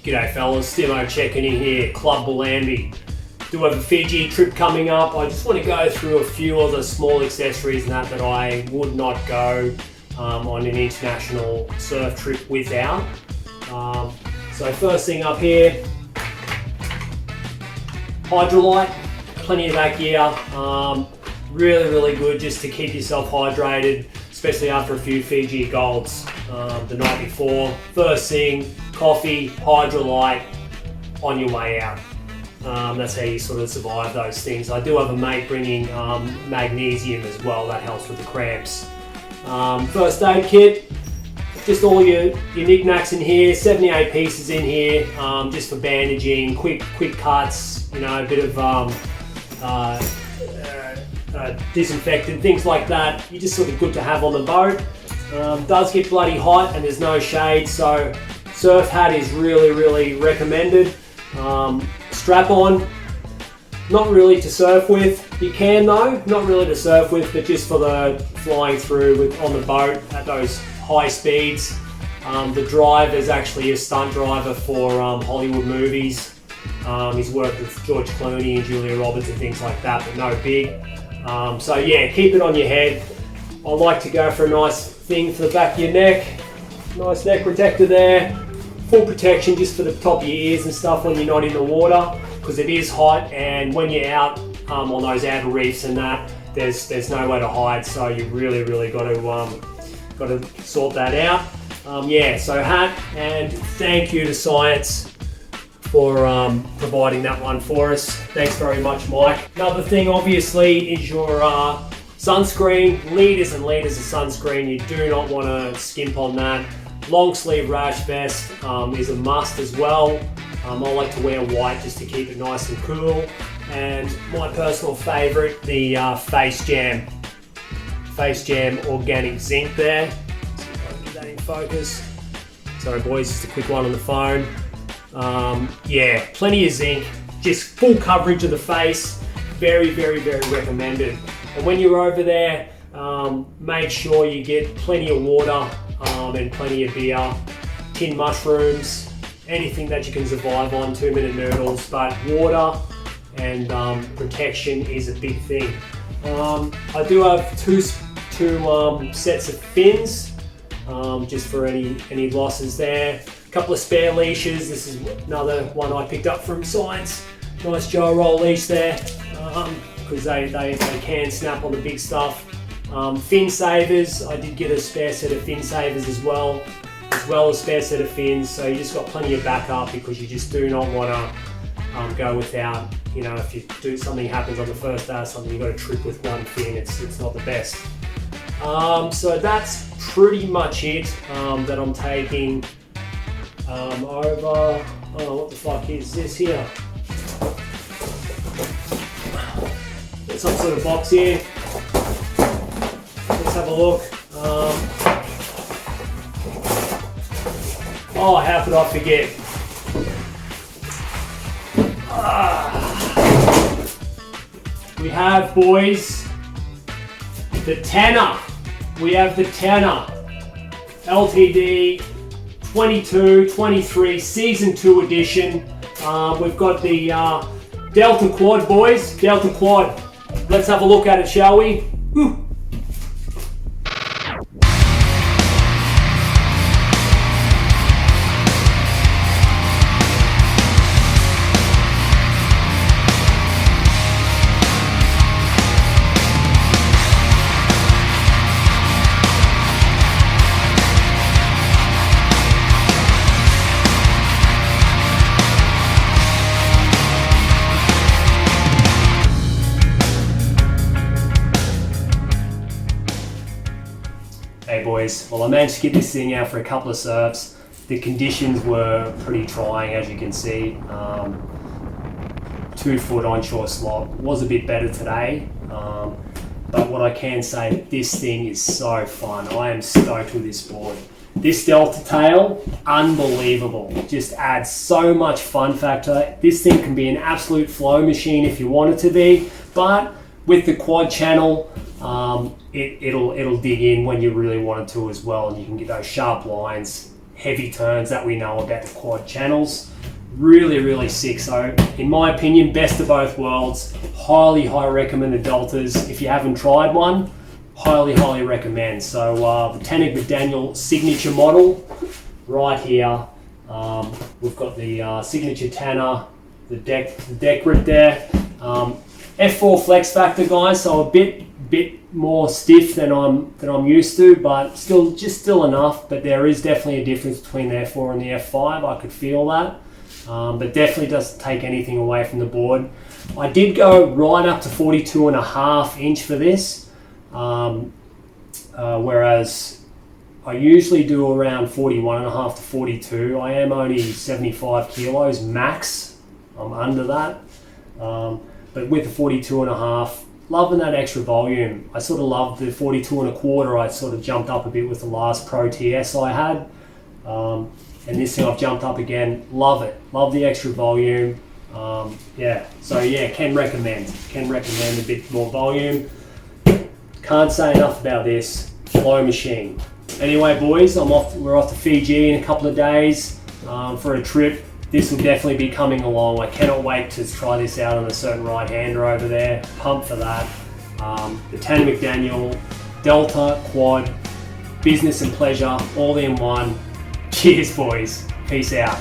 G'day fellas, Stimo checking in here, Club Bellambi. Do have a Fiji trip coming up. I just want to go through a few of the small accessories and that I would not go on an international surf trip without. So first thing up here, hydrolyte, plenty of that gear. Really good just to keep yourself hydrated, especially after a few Fiji golds the night before. First thing, coffee, hydrolyte on your way out. That's how you sort of survive those things. I do have a mate bringing magnesium as well, that helps with the cramps. First aid kit, just all your knickknacks in here, 78 pieces in here, just for bandaging, quick cuts, you know, a bit of disinfectant, things like that. You're just sort of good to have on the boat. Does get bloody hot and there's no shade, so surf hat is really recommended. Strap on, not really to surf with. You can though, not really to surf with, but just for the flying through on the boat at those high speeds. The driver is actually a stunt driver for Hollywood movies. He's worked with George Clooney and Julia Roberts and things like that, but no big. So yeah, keep it on your head. I like to go for a nice thing for the back of your neck. Nice neck protector there. Full protection just for the top of your ears and stuff when you're not in the water, because it is hot, and when you're out on those outer reefs and that, there's nowhere to hide, so you really got to sort that out. Yeah, so hat, and thank you to Science for providing that one for us. Thanks very much, Mike. Another thing obviously is your sunscreen, liters and liters of sunscreen. You do not want to skimp on that. Long sleeve rash vest is a must as well. I like to wear white just to keep it nice and cool. And my personal favourite, the Face Jam organic zinc there. See if I can get that in focus. Sorry boys, just a quick one on the phone. Yeah, plenty of zinc, just full coverage of the face. Very recommended. And when you're over there, make sure you get plenty of water and plenty of beer, tin mushrooms, anything that you can survive on, 2-minute noodles, but water and protection is a big thing. I do have two sets of fins, just for any losses there. A couple of spare leashes. This is another one I picked up from Science. Nice Joe Roll leash there, because they can snap on the big stuff. Fin savers, I did get a spare set of fin savers as well as a spare set of fins, so you just got plenty of backup, because you just do not want to go without, you know, if something happens on the first day or something, you've got to trip with one fin, it's not the best. So that's pretty much it that I'm taking over. Oh, what the fuck is this here? There's some sort of box here. Let's have a look. Oh, how could I forget? We have, boys, the Tanner. We have the Tanner LTD 22-23 Season 2 edition. We've got the Delta Quad, boys. Delta Quad. Let's have a look at it, shall we? Whew. Hey boys, well I managed to get this thing out for a couple of surfs. The conditions were pretty trying, as you can see. 2 foot onshore slop was a bit better today, but what I can say, this thing is so fun. I am stoked with this board. This Delta Tail, unbelievable. Just adds so much fun factor. This thing can be an absolute flow machine if you want it to be, but with the quad channel, it'll dig in when you really want it to as well, and you can get those sharp lines heavy turns that we know about the quad channels. Really, really sick. So in my opinion, best of both worlds. Highly recommend the Deltas. If you haven't tried one, highly recommend. So the Tanner McDaniel signature model right here. We've got the signature Tanner, the deck grip there. F4 flex factor, guys, so a bit more stiff than I'm used to, but still enough. But there is definitely a difference between the F4 and the F5. I could feel that, but definitely doesn't take anything away from the board. I did go right up to 42.5 inch for this, whereas I usually do around 41.5 to 42. I am only 75 kilos max. I'm under that. But with the 42.5, loving that extra volume. I sort of loved the 42.25. I sort of jumped up a bit with the last Pro TS I had. And this thing I've jumped up again. Love it. Love the extra volume. Yeah. So yeah, can recommend a bit more volume. Can't say enough about this. Flow machine. Anyway, boys, we're off to Fiji in a couple of days for a trip. This will definitely be coming along. I cannot wait to try this out on a certain right-hander over there. Pumped for that. The Tanner McDaniel Delta Quad, business and pleasure, all in one. Cheers, boys. Peace out.